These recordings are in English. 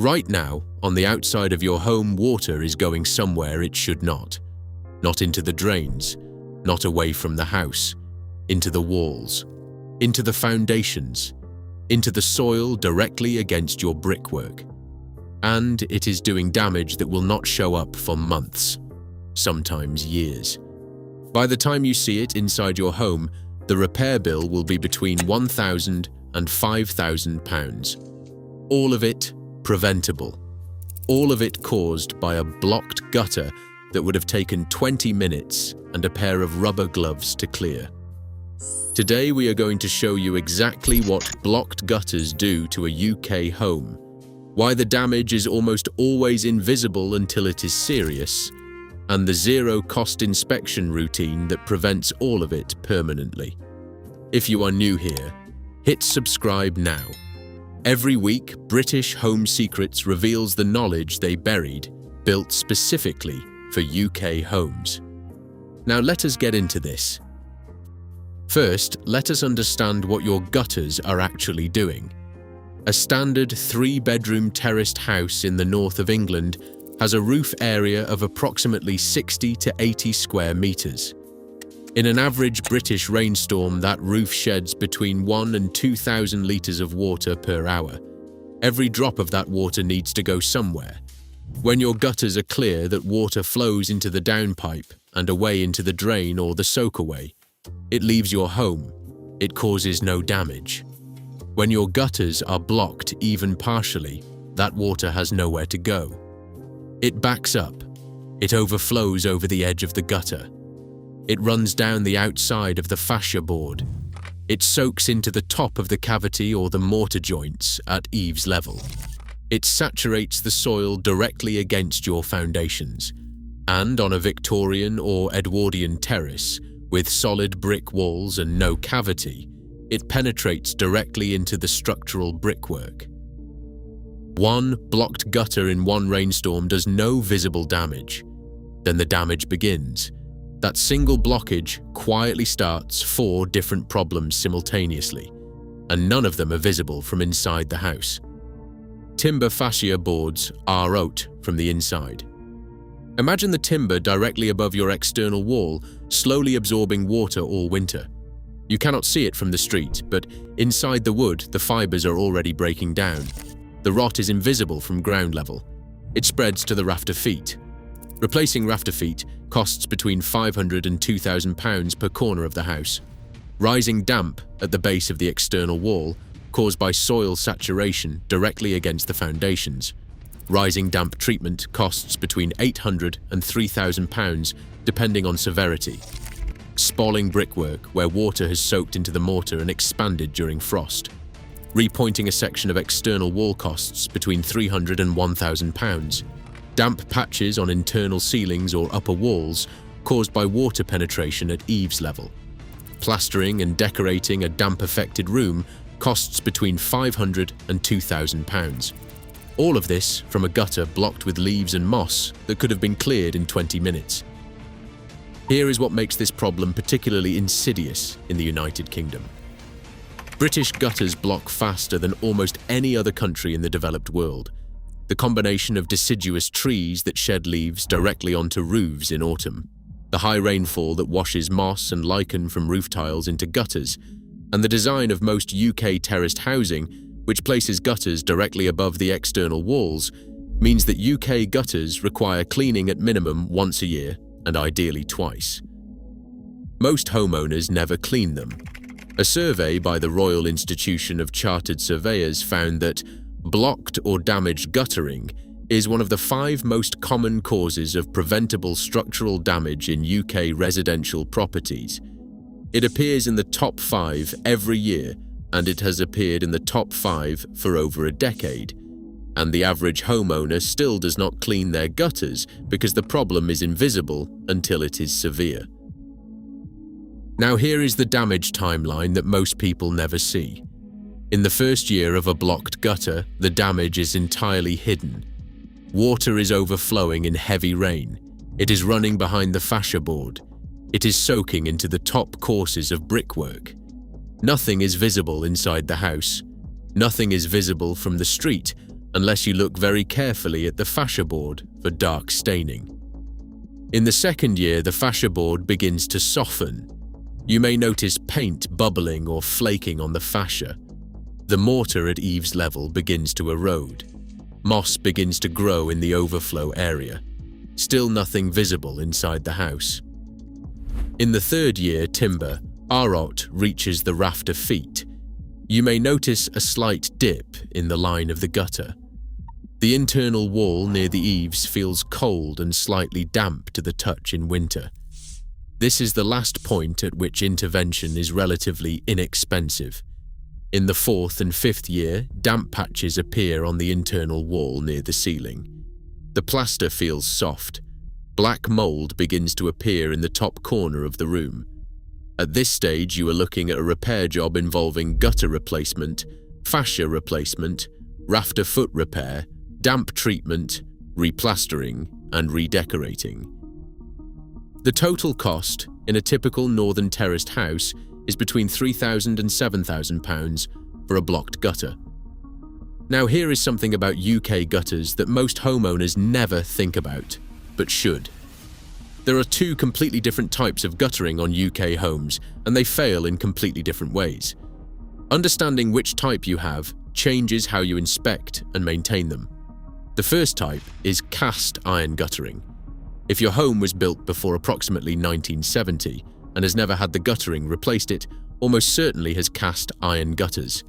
Right now, on the outside of your home, water is going somewhere it should not. Not into the drains, not away from the house, into the walls, into the foundations, into the soil directly against your brickwork. And it is doing damage that will not show up for months, sometimes years. By the time you see it inside your home, the repair bill will be between £1,000 and £5,000. All of it preventable. All of it caused by a blocked gutter that would have taken 20 minutes and a pair of rubber gloves to clear. Today we are going to show you exactly what blocked gutters do to a UK home, why the damage is almost always invisible until it is serious, and the zero-cost inspection routine that prevents all of it permanently. If you are new here, hit subscribe now. Every week, British Home Secrets reveals the knowledge they buried, built specifically for UK homes. Now let us get into this. First, let us understand what your gutters are actually doing. A standard 3-bedroom terraced house in the north of England has a roof area of approximately 60 to 80 square meters. In an average British rainstorm, that roof sheds between 1 and 2,000 litres of water per hour. Every drop of that water needs to go somewhere. When your gutters are clear, that water flows into the downpipe and away into the drain or the soakaway. It leaves your home. It causes no damage. When your gutters are blocked, even partially, that water has nowhere to go. It backs up. It overflows over the edge of the gutter. It runs down the outside of the fascia board. It soaks into the top of the cavity or the mortar joints at eaves level. It saturates the soil directly against your foundations. And on a Victorian or Edwardian terrace, with solid brick walls and no cavity, it penetrates directly into the structural brickwork. One blocked gutter in one rainstorm does no visible damage. Then the damage begins. That single blockage quietly starts 4 different problems simultaneously, and none of them are visible from inside the house. Timber fascia boards are out from the inside. Imagine the timber directly above your external wall, slowly absorbing water all winter. You cannot see it from the street, but inside the wood, the fibers are already breaking down. The rot is invisible from ground level. It spreads to the rafter feet. Replacing rafter feet costs between £500 and £2,000 per corner of the house. Rising damp at the base of the external wall, caused by soil saturation directly against the foundations. Rising damp treatment costs between £800 and £3,000 depending on severity. Spalling brickwork where water has soaked into the mortar and expanded during frost. Repointing a section of external wall costs between £300 and £1,000. Damp patches on internal ceilings or upper walls caused by water penetration at eaves level. Plastering and decorating a damp-affected room costs between £500 and £2,000. All of this from a gutter blocked with leaves and moss that could have been cleared in 20 minutes. Here is what makes this problem particularly insidious in the United Kingdom. British gutters block faster than almost any other country in the developed world. The combination of deciduous trees that shed leaves directly onto roofs in autumn, the high rainfall that washes moss and lichen from roof tiles into gutters, and the design of most UK terraced housing, which places gutters directly above the external walls, means that UK gutters require cleaning at minimum once a year and ideally twice. Most homeowners never clean them. A survey by the Royal Institution of Chartered Surveyors found that blocked or damaged guttering is one of the 5 most common causes of preventable structural damage in UK residential properties. It appears in the top 5 every year, and it has appeared in the top 5 for over a decade. And the average homeowner still does not clean their gutters because the problem is invisible until it is severe. Now here is the damage timeline that most people never see. In the first year of a blocked gutter, the damage is entirely hidden. Water is overflowing in heavy rain. It is running behind the fascia board. It is soaking into the top courses of brickwork. Nothing is visible inside the house. Nothing is visible from the street, unless you look very carefully at the fascia board for dark staining. In the second year, the fascia board begins to soften. You may notice paint bubbling or flaking on the fascia. The mortar at eaves level begins to erode. Moss begins to grow in the overflow area. Still nothing visible inside the house. In the third year, timber, rot reaches the rafter feet. You may notice a slight dip in the line of the gutter. The internal wall near the eaves feels cold and slightly damp to the touch in winter. This is the last point at which intervention is relatively inexpensive. In the fourth and fifth year, damp patches appear on the internal wall near the ceiling. The plaster feels soft. Black mold begins to appear in the top corner of the room. At this stage, you are looking at a repair job involving gutter replacement, fascia replacement, rafter foot repair, damp treatment, replastering, and redecorating. The total cost in a typical northern terraced house is between £3,000 and £7,000 for a blocked gutter. Now here is something about UK gutters that most homeowners never think about, but should. There are two completely different types of guttering on UK homes, and they fail in completely different ways. Understanding which type you have changes how you inspect and maintain them. The first type is cast iron guttering. If your home was built before approximately 1970 and has never had the guttering replaced, it almost certainly has cast iron gutters.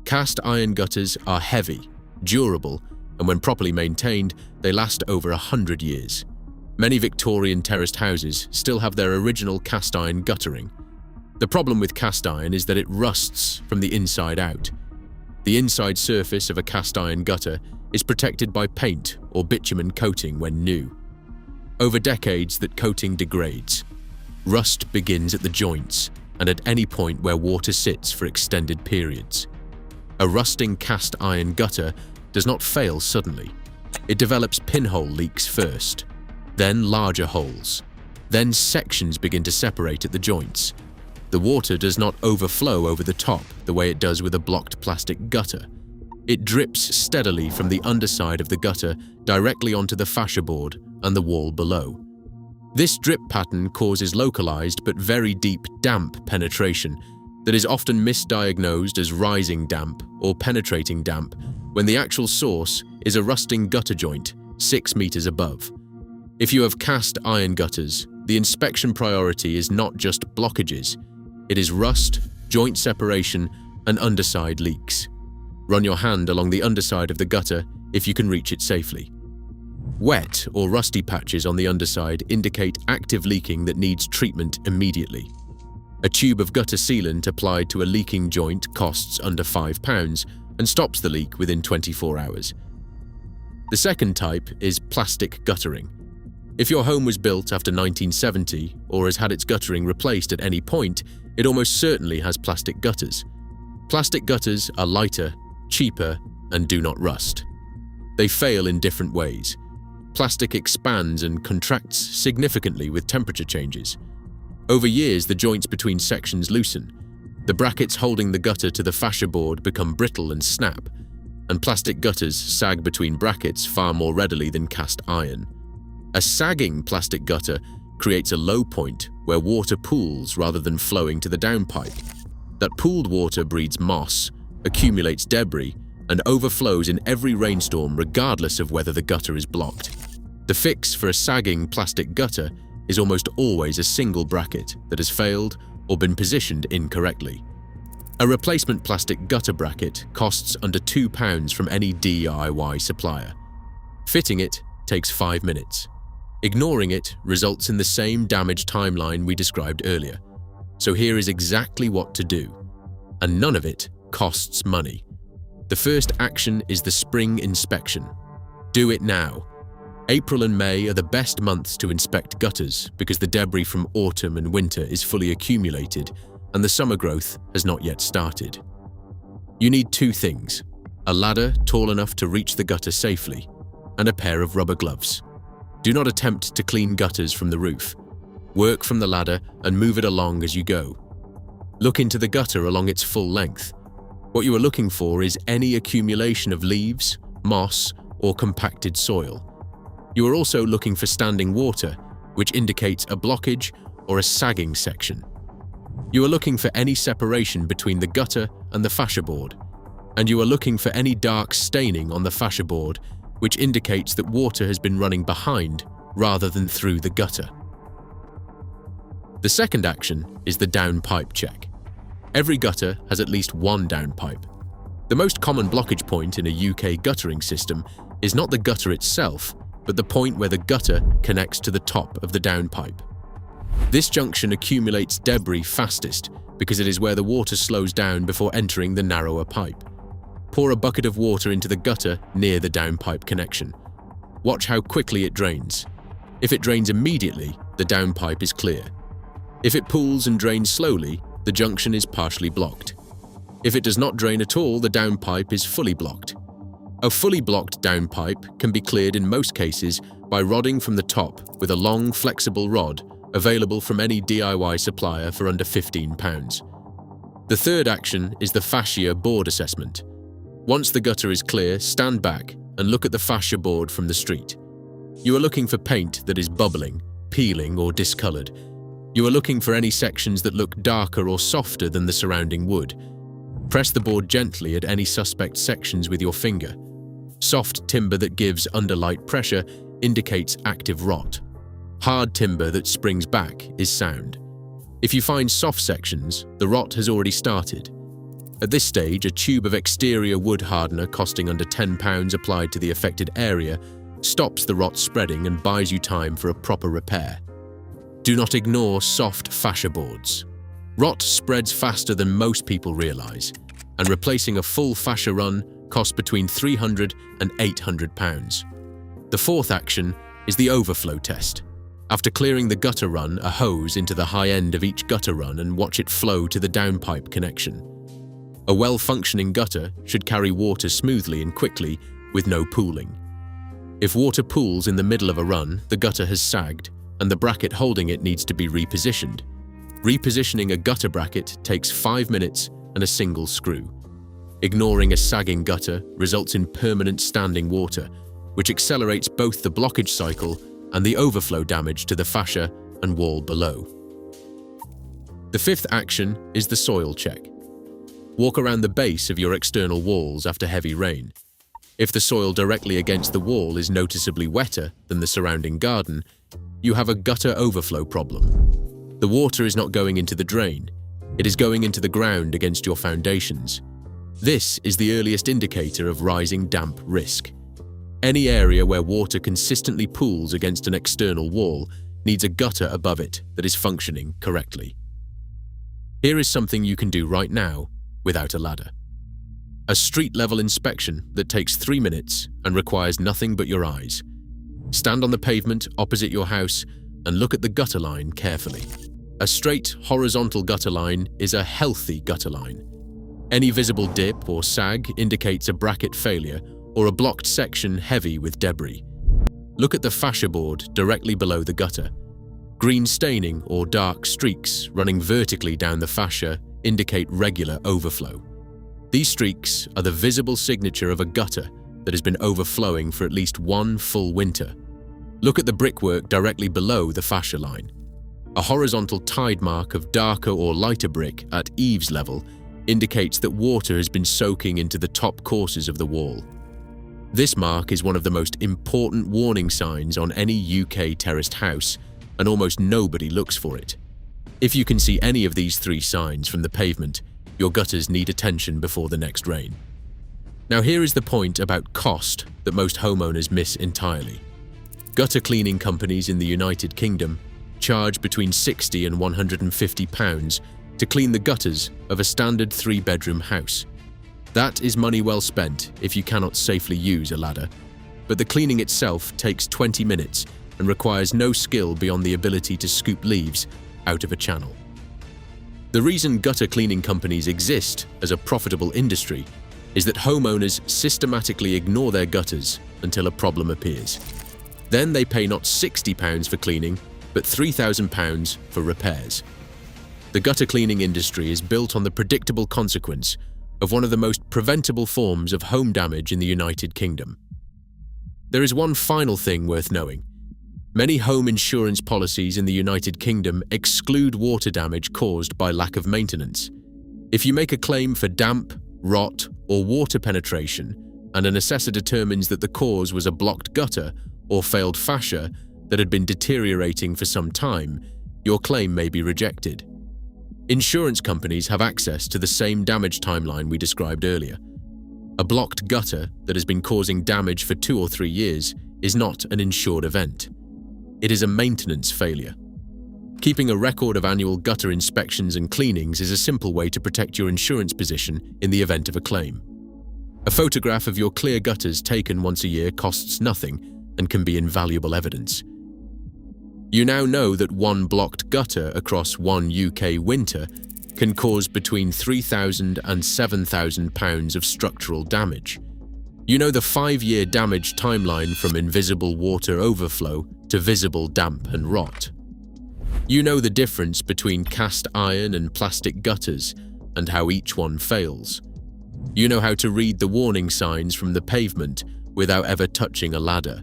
Cast iron gutters are heavy, durable, and when properly maintained, they last over 100 years. Many Victorian terraced houses still have their original cast iron guttering. The problem with cast iron is that it rusts from the inside out. The inside surface of a cast iron gutter is protected by paint or bitumen coating when new. Over decades, that coating degrades. Rust begins at the joints and at any point where water sits for extended periods. A rusting cast iron gutter does not fail suddenly. It develops pinhole leaks first, then larger holes. Then sections begin to separate at the joints. The water does not overflow over the top the way it does with a blocked plastic gutter. It drips steadily from the underside of the gutter directly onto the fascia board and the wall below. This drip pattern causes localized but very deep damp penetration that is often misdiagnosed as rising damp or penetrating damp when the actual source is a rusting gutter joint 6 meters above. If you have cast iron gutters, the inspection priority is not just blockages. It is rust, joint separation, and underside leaks. Run your hand along the underside of the gutter if you can reach it safely. Wet or rusty patches on the underside indicate active leaking that needs treatment immediately. A tube of gutter sealant applied to a leaking joint costs under £5 and stops the leak within 24 hours. The second type is plastic guttering. If your home was built after 1970 or has had its guttering replaced at any point, it almost certainly has plastic gutters. Plastic gutters are lighter, cheaper, and do not rust. They fail in different ways. Plastic expands and contracts significantly with temperature changes. Over years, the joints between sections loosen. The brackets holding the gutter to the fascia board become brittle and snap, and plastic gutters sag between brackets far more readily than cast iron. A sagging plastic gutter creates a low point where water pools rather than flowing to the downpipe. That pooled water breeds moss, accumulates debris, and overflows in every rainstorm regardless of whether the gutter is blocked. The fix for a sagging plastic gutter is almost always a single bracket that has failed or been positioned incorrectly. A replacement plastic gutter bracket costs under £2 from any DIY supplier. Fitting it takes 5 minutes. Ignoring it results in the same damage timeline we described earlier. So here is exactly what to do. And none of it costs money. The first action is the spring inspection. Do it now. April and May are the best months to inspect gutters because the debris from autumn and winter is fully accumulated and the summer growth has not yet started. You need 2 things: a ladder tall enough to reach the gutter safely and a pair of rubber gloves. Do not attempt to clean gutters from the roof. Work from the ladder and move it along as you go. Look into the gutter along its full length. What you are looking for is any accumulation of leaves, moss, or compacted soil. You are also looking for standing water, which indicates a blockage or a sagging section. You are looking for any separation between the gutter and the fascia board, and you are looking for any dark staining on the fascia board, which indicates that water has been running behind rather than through the gutter. The second action is the downpipe check. Every gutter has at least one downpipe. The most common blockage point in a UK guttering system is not the gutter itself, but the point where the gutter connects to the top of the downpipe. This junction accumulates debris fastest because it is where the water slows down before entering the narrower pipe. Pour a bucket of water into the gutter near the downpipe connection. Watch how quickly it drains. If it drains immediately, the downpipe is clear. If it pools and drains slowly, the junction is partially blocked. If it does not drain at all, the downpipe is fully blocked. A fully blocked downpipe can be cleared in most cases by rodding from the top with a long, flexible rod available from any DIY supplier for under £15. The third action is the fascia board assessment. Once the gutter is clear, stand back and look at the fascia board from the street. You are looking for paint that is bubbling, peeling, or discolored. You are looking for any sections that look darker or softer than the surrounding wood. Press the board gently at any suspect sections with your finger. Soft timber that gives under light pressure indicates active rot. Hard timber that springs back is sound. If you find soft sections, the rot has already started. At this stage, a tube of exterior wood hardener costing under £10 applied to the affected area stops the rot spreading and buys you time for a proper repair. Do not ignore soft fascia boards. Rot spreads faster than most people realise, and replacing a full fascia run costs between £300 and £800. The fourth action is the overflow test. After clearing the gutter run a hose into the high end of each gutter run and watch it flow to the downpipe connection. A well-functioning gutter should carry water smoothly and quickly with no pooling. If water pools in the middle of a run, the gutter has sagged and the bracket holding it needs to be repositioned. Repositioning a gutter bracket takes 5 minutes and a single screw. Ignoring a sagging gutter results in permanent standing water, which accelerates both the blockage cycle and the overflow damage to the fascia and wall below. The fifth action is the soil check. Walk around the base of your external walls after heavy rain. If the soil directly against the wall is noticeably wetter than the surrounding garden, you have a gutter overflow problem. The water is not going into the drain, it is going into the ground against your foundations. This is the earliest indicator of rising damp risk. Any area where water consistently pools against an external wall needs a gutter above it that is functioning correctly. Here is something you can do right now without a ladder. A street-level inspection that takes 3 minutes and requires nothing but your eyes. Stand on the pavement opposite your house and look at the gutter line carefully. A straight, horizontal gutter line is a healthy gutter line. Any visible dip or sag indicates a bracket failure or a blocked section heavy with debris. Look at the fascia board directly below the gutter. Green staining or dark streaks running vertically down the fascia indicate regular overflow. These streaks are the visible signature of a gutter that has been overflowing for at least one full winter. Look at the brickwork directly below the fascia line. A horizontal tide mark of darker or lighter brick at eaves level indicates that water has been soaking into the top courses of the wall. This mark is one of the most important warning signs on any UK terraced house, and almost nobody looks for it. If you can see any of these 3 signs from the pavement, your gutters need attention before the next rain. Now here is the point about cost that most homeowners miss entirely. Gutter cleaning companies in the United Kingdom charge between £60 and £150 to clean the gutters of a standard 3-bedroom house. That is money well spent if you cannot safely use a ladder, but the cleaning itself takes 20 minutes and requires no skill beyond the ability to scoop leaves out of a channel. The reason gutter cleaning companies exist as a profitable industry is that homeowners systematically ignore their gutters until a problem appears. Then they pay not £60 for cleaning, but £3,000 for repairs. The gutter cleaning industry is built on the predictable consequence of one of the most preventable forms of home damage in the United Kingdom. There is one final thing worth knowing. Many home insurance policies in the United Kingdom exclude water damage caused by lack of maintenance. If you make a claim for damp, rot, or water penetration, and an assessor determines that the cause was a blocked gutter or failed fascia that had been deteriorating for some time, your claim may be rejected. Insurance companies have access to the same damage timeline we described earlier. A blocked gutter that has been causing damage for 2 or 3 years is not an insured event. It is a maintenance failure. Keeping a record of annual gutter inspections and cleanings is a simple way to protect your insurance position in the event of a claim. A photograph of your clear gutters taken once a year costs nothing and can be invaluable evidence. You now know that one blocked gutter across one UK winter can cause between £3,000 and £7,000 of structural damage. You know the 5-year damage timeline from invisible water overflow to visible damp and rot. You know the difference between cast iron and plastic gutters and how each one fails. You know how to read the warning signs from the pavement without ever touching a ladder.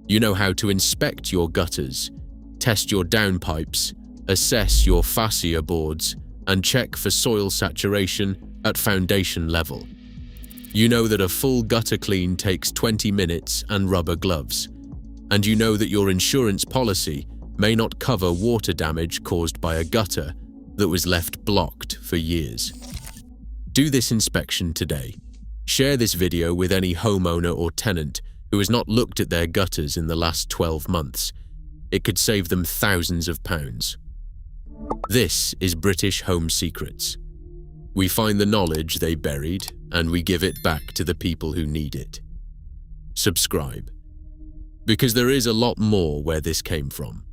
You know how to inspect your gutters, test your downpipes, assess your fascia boards, and check for soil saturation at foundation level. You know that a full gutter clean takes 20 minutes and rubber gloves. And you know that your insurance policy may not cover water damage caused by a gutter that was left blocked for years. Do this inspection today. Share this video with any homeowner or tenant who has not looked at their gutters in the last 12 months. It could save them thousands of pounds. This is British Home Secrets. We find the knowledge they buried and we give it back to the people who need it. Subscribe, because there is a lot more where this came from.